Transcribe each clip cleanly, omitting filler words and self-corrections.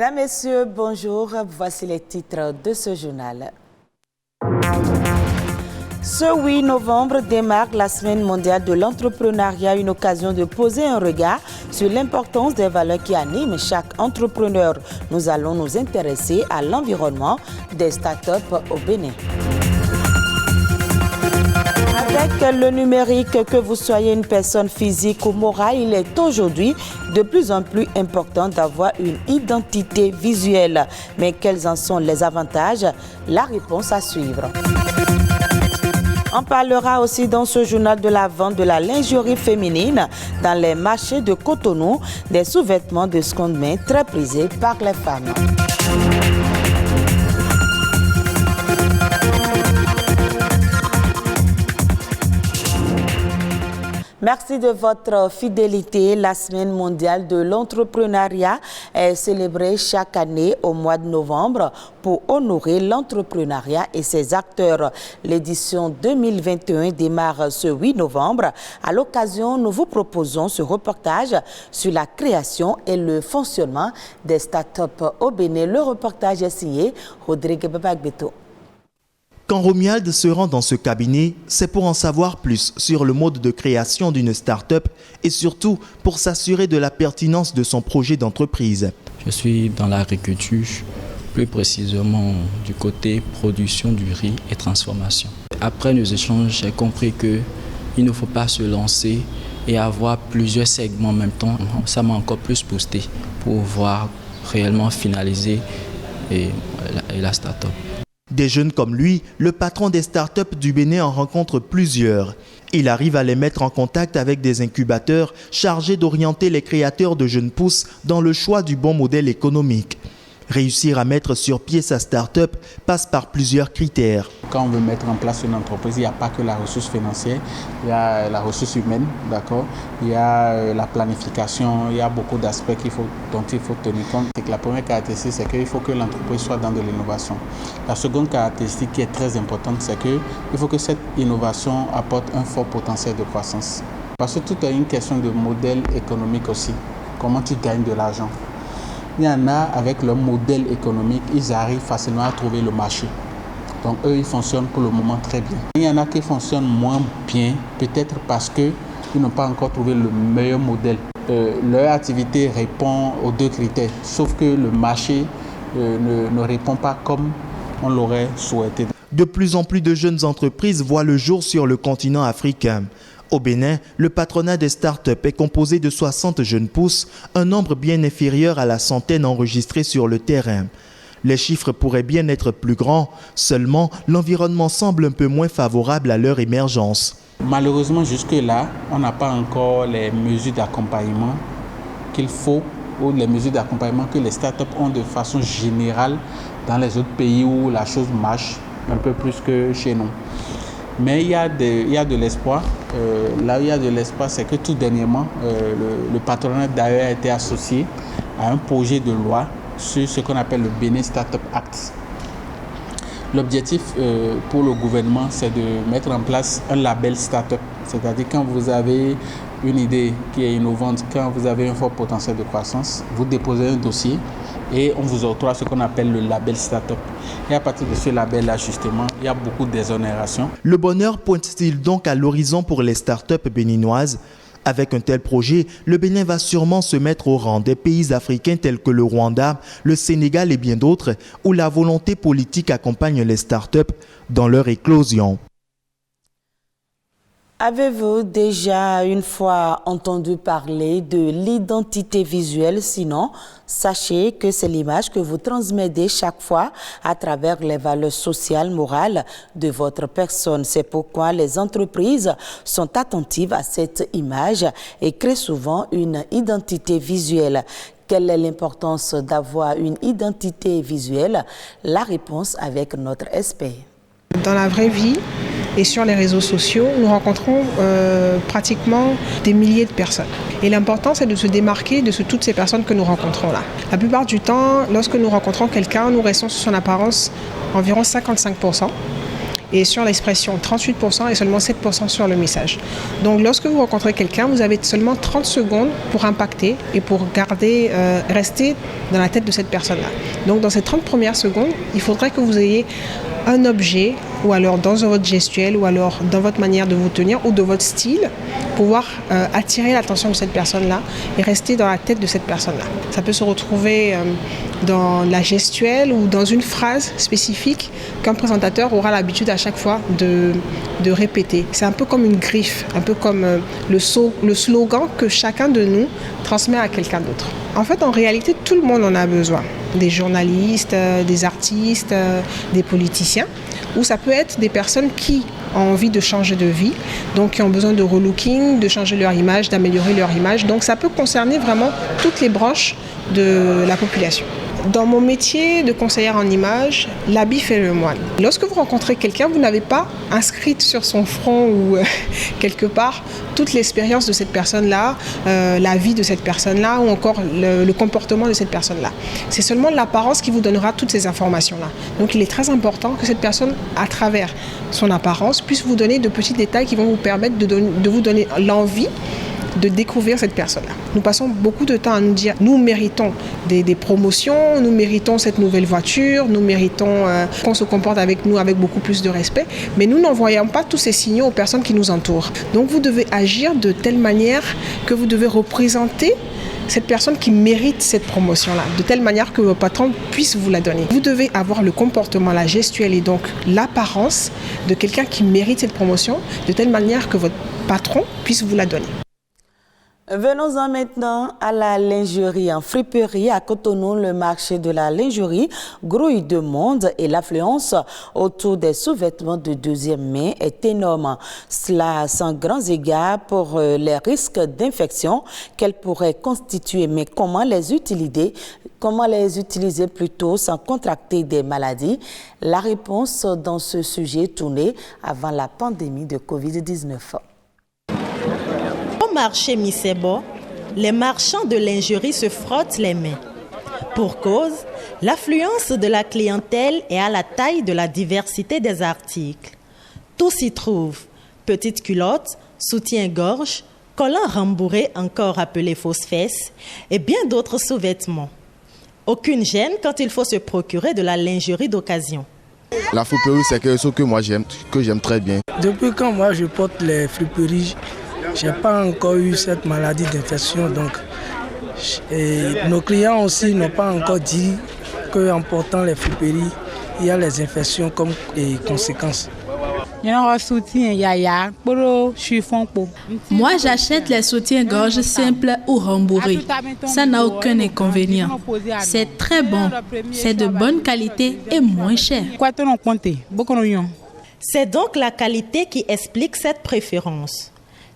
Mesdames, Messieurs, bonjour. Voici les titres de ce journal. Ce 8 novembre démarre la Semaine mondiale de l'entrepreneuriat, une occasion de poser un regard sur l'importance des valeurs qui animent chaque entrepreneur. Nous allons nous intéresser à l'environnement des startups au Bénin. Avec le numérique, que vous soyez une personne physique ou morale, il est aujourd'hui de plus en plus important d'avoir une identité visuelle. Mais quels en sont les avantages? La réponse à suivre. On parlera aussi dans ce journal de la vente de la lingerie féminine dans les marchés de Cotonou, des sous-vêtements de seconde main très prisés par les femmes. Merci de votre fidélité. La Semaine mondiale de l'entrepreneuriat est célébrée chaque année au mois de novembre pour honorer l'entrepreneuriat et ses acteurs. L'édition 2021 démarre ce 8 novembre. À l'occasion, nous vous proposons ce reportage sur la création et le fonctionnement des startups au Bénin. Le reportage est signé Rodrigue Babagbeto. Quand Romuald se rend dans ce cabinet, c'est pour en savoir plus sur le mode de création d'une start-up et surtout pour s'assurer de la pertinence de son projet d'entreprise. Je suis dans l'agriculture, plus précisément du côté production du riz et transformation. Après nos échanges, j'ai compris qu'il ne faut pas se lancer et avoir plusieurs segments en même temps. Ça m'a encore plus boosté pour pouvoir réellement finaliser la start-up. Des jeunes comme lui, le patron des startups du Bénin en rencontre plusieurs. Il arrive à les mettre en contact avec des incubateurs chargés d'orienter les créateurs de jeunes pousses dans le choix du bon modèle économique. Réussir à mettre sur pied sa start-up passe par plusieurs critères. Quand on veut mettre en place une entreprise, il n'y a pas que la ressource financière, il y a la ressource humaine, d'accord. Il y a la planification, il y a beaucoup d'aspects dont il faut tenir compte. La première caractéristique, c'est qu'il faut que l'entreprise soit dans de l'innovation. La seconde caractéristique qui est très importante, c'est qu'il faut que cette innovation apporte un fort potentiel de croissance. Parce que tout est une question de modèle économique aussi. Comment tu gagnes de l'argent? Il y en a, avec leur modèle économique, ils arrivent facilement à trouver le marché. Donc eux, ils fonctionnent pour le moment très bien. Il y en a qui fonctionnent moins bien, peut-être parce qu'ils n'ont pas encore trouvé le meilleur modèle. Leur activité répond aux deux critères, sauf que le marché ne répond pas comme on l'aurait souhaité. De plus en plus de jeunes entreprises voient le jour sur le continent africain. Au Bénin, le patronat des startups est composé de 60 jeunes pousses, un nombre bien inférieur à la centaine enregistrée sur le terrain. Les chiffres pourraient bien être plus grands, seulement l'environnement semble un peu moins favorable à leur émergence. Malheureusement, jusque-là, on n'a pas encore les mesures d'accompagnement qu'il faut ou les mesures d'accompagnement que les startups ont de façon générale dans les autres pays où la chose marche un peu plus que chez nous. Mais il y a de l'espoir. Là où il y a de l'espoir, c'est que tout dernièrement, le patronat d'ailleurs a été associé à un projet de loi sur ce qu'on appelle le Bénin Startup Act. L'objectif pour le gouvernement, c'est de mettre en place un label startup. C'est-à-dire quand vous avez une idée qui est innovante, quand vous avez un fort potentiel de croissance, vous déposez un dossier et on vous octroie ce qu'on appelle le label startup. Et à partir de ce label-là, justement, il y a beaucoup d'exonérations. Le bonheur pointe-t-il donc à l'horizon pour les startups béninoises? Avec un tel projet, le Bénin va sûrement se mettre au rang des pays africains tels que le Rwanda, le Sénégal et bien d'autres, où la volonté politique accompagne les startups dans leur éclosion. Avez-vous déjà une fois entendu parler de l'identité visuelle? Sinon, sachez que c'est l'image que vous transmettez chaque fois à travers les valeurs sociales, morales de votre personne. C'est pourquoi les entreprises sont attentives à cette image et créent souvent une identité visuelle. Quelle est l'importance d'avoir une identité visuelle? La réponse avec notre expert. Dans la vraie vie et sur les réseaux sociaux, nous rencontrons pratiquement des milliers de personnes. Et l'important, c'est de se démarquer de toutes ces personnes que nous rencontrons là. La plupart du temps, lorsque nous rencontrons quelqu'un, nous restons sur son apparence environ 55%. et sur l'expression 38% et seulement 7% sur le message. Donc lorsque vous rencontrez quelqu'un, vous avez seulement 30 secondes pour impacter et pour rester dans la tête de cette personne-là. Donc dans ces 30 premières secondes, il faudrait que vous ayez un objet, ou alors dans votre gestuelle, ou alors dans votre manière de vous tenir, ou de votre style, pouvoir attirer l'attention de cette personne-là et rester dans la tête de cette personne-là. Ça peut se retrouver dans la gestuelle ou dans une phrase spécifique qu'un présentateur aura l'habitude à chaque fois de répéter. C'est un peu comme une griffe, un peu comme le slogan que chacun de nous transmet à quelqu'un d'autre. En fait, en réalité, tout le monde en a besoin. Des journalistes, des artistes, des politiciens, ou ça peut être des personnes qui ont envie de changer de vie, donc qui ont besoin de relooking, de changer leur image, d'améliorer leur image. Donc ça peut concerner vraiment toutes les branches de la population. Dans mon métier de conseillère en image, l'habit fait le moine. Lorsque vous rencontrez quelqu'un, vous n'avez pas inscrite sur son front ou quelque part toute l'expérience de cette personne-là, la vie de cette personne-là ou encore le comportement de cette personne-là. C'est seulement l'apparence qui vous donnera toutes ces informations-là. Donc il est très important que cette personne, à travers son apparence, puisse vous donner de petits détails qui vont vous permettre de vous donner l'envie de découvrir cette personne-là. Nous passons beaucoup de temps à nous dire nous méritons des promotions, nous méritons cette nouvelle voiture, nous méritons qu'on se comporte avec nous avec beaucoup plus de respect, mais nous n'envoyons pas tous ces signaux aux personnes qui nous entourent. Donc vous devez agir de telle manière que vous devez représenter cette personne qui mérite cette promotion-là, de telle manière que votre patron puisse vous la donner. Vous devez avoir le comportement, la gestuelle et donc l'apparence de quelqu'un qui mérite cette promotion, de telle manière que votre patron puisse vous la donner. Venons-en maintenant à la lingerie. En friperie à Cotonou, le marché de la lingerie grouille de monde et l'affluence autour des sous-vêtements de deuxième main est énorme. Cela sans grands égards pour les risques d'infection qu'elles pourraient constituer. Mais comment les utiliser plutôt sans contracter des maladies? La réponse dans ce sujet tourné avant la pandémie de Covid-19. Au marché Misebo, les marchands de lingerie se frottent les mains. Pour cause, l'affluence de la clientèle est à la taille de la diversité des articles. Tout s'y trouve, petites culottes, soutien-gorge, collants rembourrés encore appelés fausses fesses et bien d'autres sous-vêtements. Aucune gêne quand il faut se procurer de la lingerie d'occasion. La friperie, c'est quelque chose que moi j'aime très bien. Depuis quand moi je porte les friperies, je n'ai pas encore eu cette maladie d'infection. Donc, nos clients aussi n'ont pas encore dit qu'en portant les friperies, il y a les infections comme conséquences. Moi, j'achète les soutiens-gorge simples ou rembourrés. Ça n'a aucun inconvénient. C'est très bon. C'est de bonne qualité et moins cher. C'est donc la qualité qui explique cette préférence.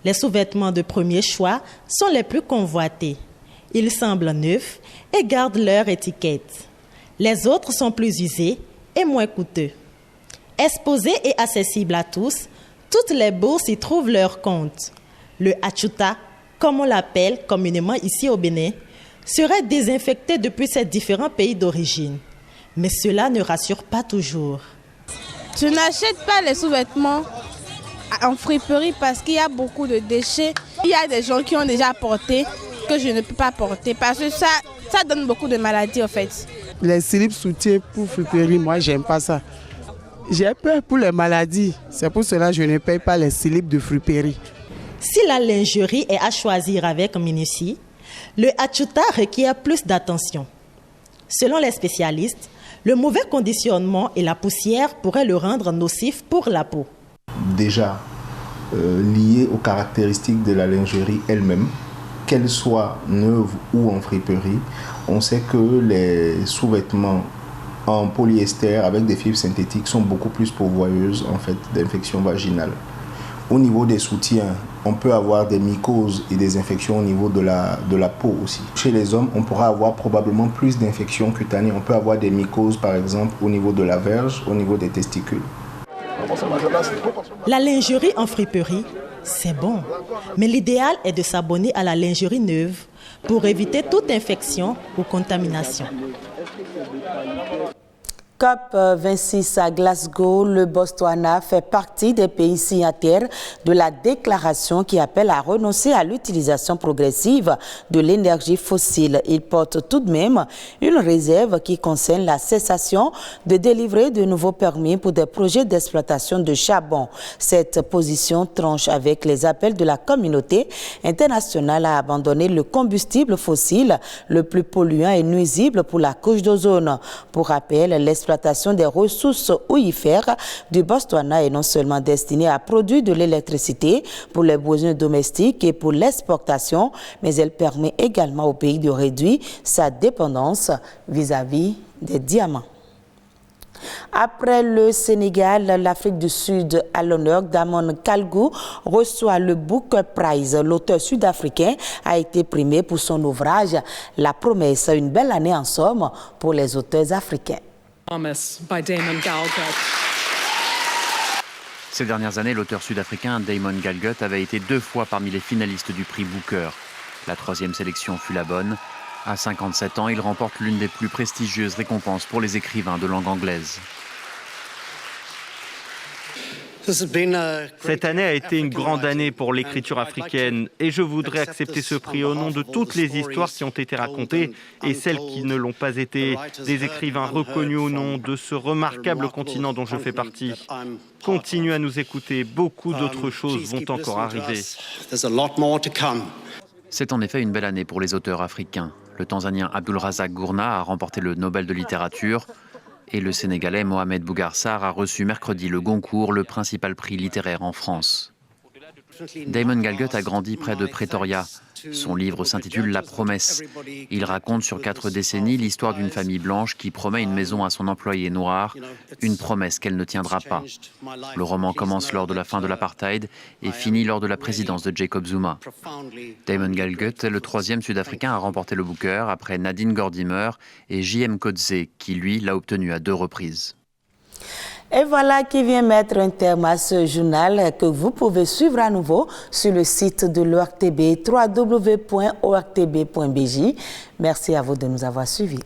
Les sous-vêtements de premier choix sont les plus convoités. Ils semblent neufs et gardent leur étiquette. Les autres sont plus usés et moins coûteux. Exposés et accessibles à tous, toutes les bourses y trouvent leur compte. Le achuta, comme on l'appelle communément ici au Bénin, serait désinfecté depuis ces différents pays d'origine. Mais cela ne rassure pas toujours. Je n'achète pas les sous-vêtements en friperie parce qu'il y a beaucoup de déchets. Il y a des gens qui ont déjà porté que je ne peux pas porter parce que ça donne beaucoup de maladies en fait. Les slips soutiens pour friperie, moi j'aime pas ça. J'ai peur pour les maladies, c'est pour cela que je ne paye pas les slips de friperie. Si la lingerie est à choisir avec minutie, le achuta requiert plus d'attention. Selon les spécialistes, le mauvais conditionnement et la poussière pourraient le rendre nocif pour la peau. Déjà, lié aux caractéristiques de la lingerie elle-même, qu'elle soit neuve ou en friperie, on sait que les sous-vêtements en polyester avec des fibres synthétiques sont beaucoup plus pourvoyeuses en fait d'infections vaginales. Au niveau des soutiens, on peut avoir des mycoses et des infections au niveau de la peau aussi. Chez les hommes, on pourra avoir probablement plus d'infections cutanées. On peut avoir des mycoses par exemple au niveau de la verge, au niveau des testicules. La lingerie en friperie, c'est bon. Mais l'idéal est de s'abonner à la lingerie neuve pour éviter toute infection ou contamination. COP26 à Glasgow, le Botswana fait partie des pays signataires de la déclaration qui appelle à renoncer à l'utilisation progressive de l'énergie fossile. Il porte tout de même une réserve qui concerne la cessation de délivrer de nouveaux permis pour des projets d'exploitation de charbon. Cette position tranche avec les appels de la communauté internationale à abandonner le combustible fossile le plus polluant et nuisible pour la couche d'ozone. Pour rappel, l'exploitation des ressources ourifères du Botswana est non seulement destinée à produire de l'électricité pour les besoins domestiques et pour l'exportation, mais elle permet également au pays de réduire sa dépendance vis-à-vis des diamants. Après le Sénégal, l'Afrique du Sud à l'honneur, Damon Kalgou reçoit le Booker Prize. L'auteur sud-africain a été primé pour son ouvrage La Promesse, une belle année en somme pour les auteurs africains. Ces dernières années, l'auteur sud-africain Damon Galgut avait été 2 fois parmi les finalistes du prix Booker. La 3e sélection fut la bonne. À 57 ans, il remporte l'une des plus prestigieuses récompenses pour les écrivains de langue anglaise. Cette année a été une grande année pour l'écriture africaine et je voudrais accepter ce prix au nom de toutes les histoires qui ont été racontées et celles qui ne l'ont pas été, des écrivains reconnus au nom de ce remarquable continent dont je fais partie. Continuez à nous écouter, beaucoup d'autres choses vont encore arriver. C'est en effet une belle année pour les auteurs africains. Le Tanzanien Abdulrazak Gurnah a remporté le Nobel de littérature. Et le Sénégalais Mohamed Bougar Sarr a reçu mercredi le Goncourt, le principal prix littéraire en France. Damon Galgut a grandi près de Pretoria. Son livre s'intitule La Promesse. Il raconte sur 4 décennies l'histoire d'une famille blanche qui promet une maison à son employé noir, une promesse qu'elle ne tiendra pas. Le roman commence lors de la fin de l'apartheid et finit lors de la présidence de Jacob Zuma. Damon Galgut est le 3e Sud-Africain à remporter le Booker après Nadine Gordimer et J.M. Coetzee qui, lui, l'a obtenu à 2 reprises. Et voilà qui vient mettre un terme à ce journal que vous pouvez suivre à nouveau sur le site de l'ORTB, www.ortb.bj. Merci à vous de nous avoir suivis.